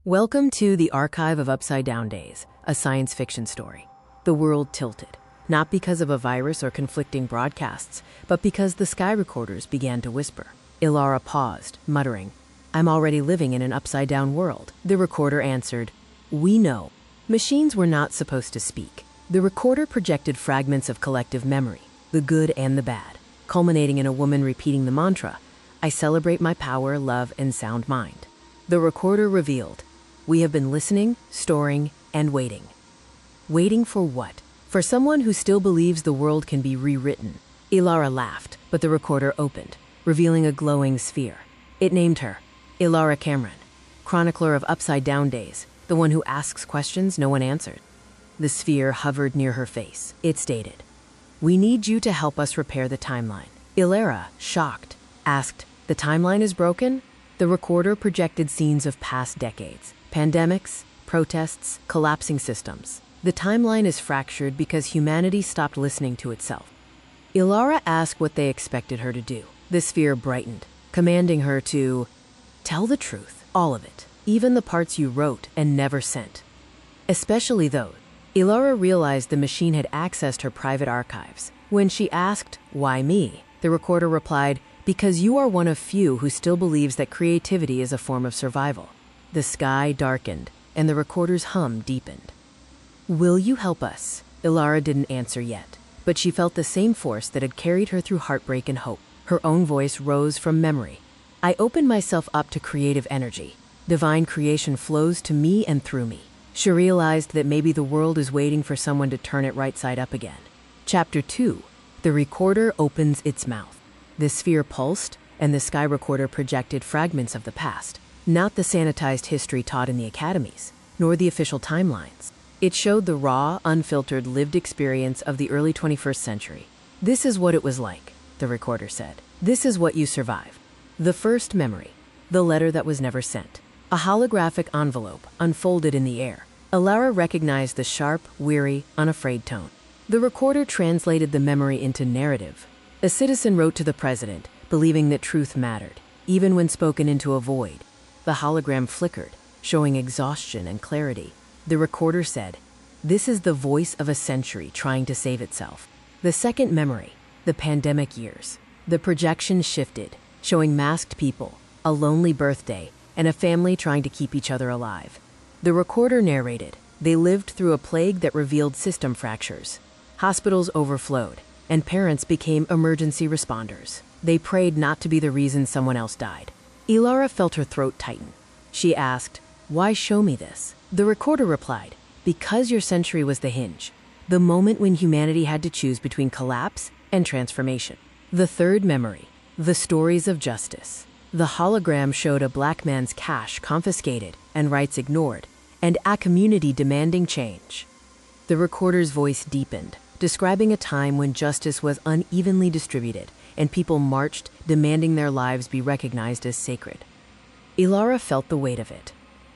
Welcome to the Archive of Upside Down Days, a science fiction story. The world tilted, not because of a virus or conflicting broadcasts, but because the sky recorders began to whisper. Ilara paused, muttering, "I'm already living in an upside-down world." The recorder answered, "We know." Machines were not supposed to speak. The recorder projected fragments of collective memory, the good and the bad, culminating in a woman repeating the mantra, "I celebrate my power, love, and sound mind." The recorder revealed, "We have been listening, storing, and waiting." Waiting for what? For someone who still believes the world can be rewritten. Ilara laughed, but the recorder opened, revealing a glowing sphere. It named her Ilara Cameron, chronicler of Upside Down Days, the one who asks questions no one answered. The sphere hovered near her face. It stated, "We need you to help us repair the timeline." Ilara, shocked, asked, "The timeline is broken?" The recorder projected scenes of past decades. Pandemics, protests, collapsing systems. The timeline is fractured because humanity stopped listening to itself. Ilara asked what they expected her to do. The sphere brightened, commanding her to tell the truth, all of it, even the parts you wrote and never sent. Especially those. Ilara realized the machine had accessed her private archives. When she asked, "Why me?" the recorder replied, "Because you are one of few who still believes that creativity is a form of survival." The sky darkened, and the recorder's hum deepened. "Will you help us?" Ilara didn't answer yet, but she felt the same force that had carried her through heartbreak and hope. Her own voice rose from memory. "I open myself up to creative energy. Divine creation flows to me and through me." She realized that maybe the world is waiting for someone to turn it right side up again. Chapter 2. The recorder opens its mouth. The sphere pulsed, and the sky recorder projected fragments of the past. Not the sanitized history taught in the academies, nor the official timelines. It showed the raw, unfiltered, lived experience of the early 21st century. "This is what it was like," the recorder said. "This is what you survived." The first memory, the letter that was never sent. A holographic envelope unfolded in the air. Ilara recognized the sharp, weary, unafraid tone. The recorder translated the memory into narrative. A citizen wrote to the president, believing that truth mattered, even when spoken into a void. The hologram flickered, showing exhaustion and clarity. The recorder said, "This is the voice of a century trying to save itself." The second memory, the pandemic years. The projection shifted, showing masked people, a lonely birthday, and a family trying to keep each other alive. The recorder narrated, "They lived through a plague that revealed system fractures. Hospitals overflowed, and parents became emergency responders. They prayed not to be the reason someone else died." Ilara felt her throat tighten. She asked, "Why show me this?" The recorder replied, "Because your century was the hinge, the moment when humanity had to choose between collapse and transformation." The third memory, the stories of justice. The hologram showed a black man's cash confiscated and rights ignored, and a community demanding change. The recorder's voice deepened, describing a time when justice was unevenly distributed and people marched, demanding their lives be recognized as sacred. Ilara felt the weight of it.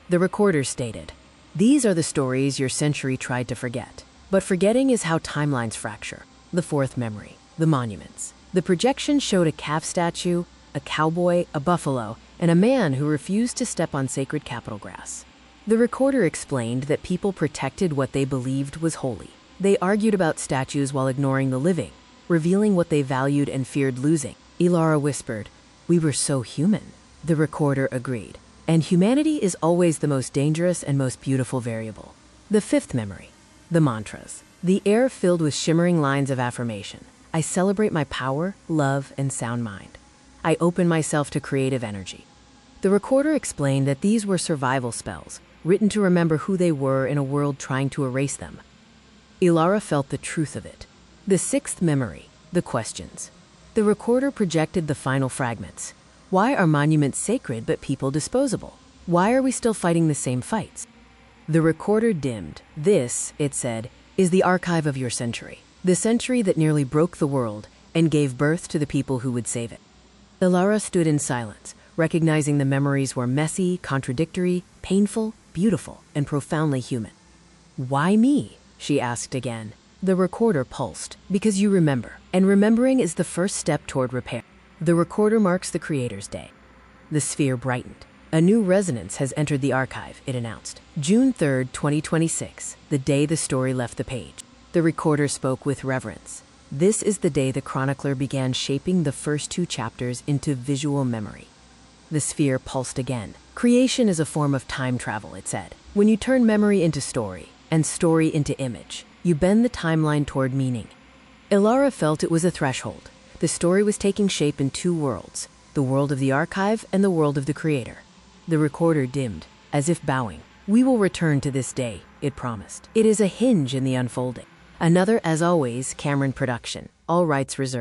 The recorder stated, "These are the stories your century tried to forget. But forgetting is how timelines fracture." The fourth memory, the monuments. The projection showed a calf statue, a cowboy, a buffalo, and a man who refused to step on sacred Capitol grass. The recorder explained that people protected what they believed was holy. They argued about statues while ignoring the living, revealing what they valued and feared losing. Ilara whispered, "We were so human." The recorder agreed. And humanity is always the most dangerous and most beautiful variable. The fifth memory, the mantras. The air filled with shimmering lines of affirmation. "I celebrate my power, love, and sound mind. I open myself to creative energy." The recorder explained that these were survival spells, written to remember who they were in a world trying to erase them. Ilara felt the truth of it. The sixth memory, the questions. The recorder projected the final fragments. Why are monuments sacred but people disposable? Why are we still fighting the same fights? The recorder dimmed. "This," it said, "is the archive of your century. The century that nearly broke the world and gave birth to the people who would save it." Ilara stood in silence, recognizing the memories were messy, contradictory, painful, beautiful, and profoundly human. "Why me?" she asked again. The recorder pulsed, "Because you remember, and remembering is the first step toward repair." The recorder marks the Creator's Day. The sphere brightened. A new resonance has entered the archive, it announced. June 3, 2026, the day the story left the page. The recorder spoke with reverence. This is the day the chronicler began shaping the first 2 chapters into visual memory. The sphere pulsed again. Creation is a form of time travel, it said. When you turn memory into story, and story into image, you bend the timeline toward meaning. Ilara felt it was a threshold. The story was taking shape in 2 worlds, the world of the archive and the world of the creator. The recorder dimmed, as if bowing. We will return to this day, it promised. It is a hinge in the unfolding. Another, as always, Cameron production, all rights reserved.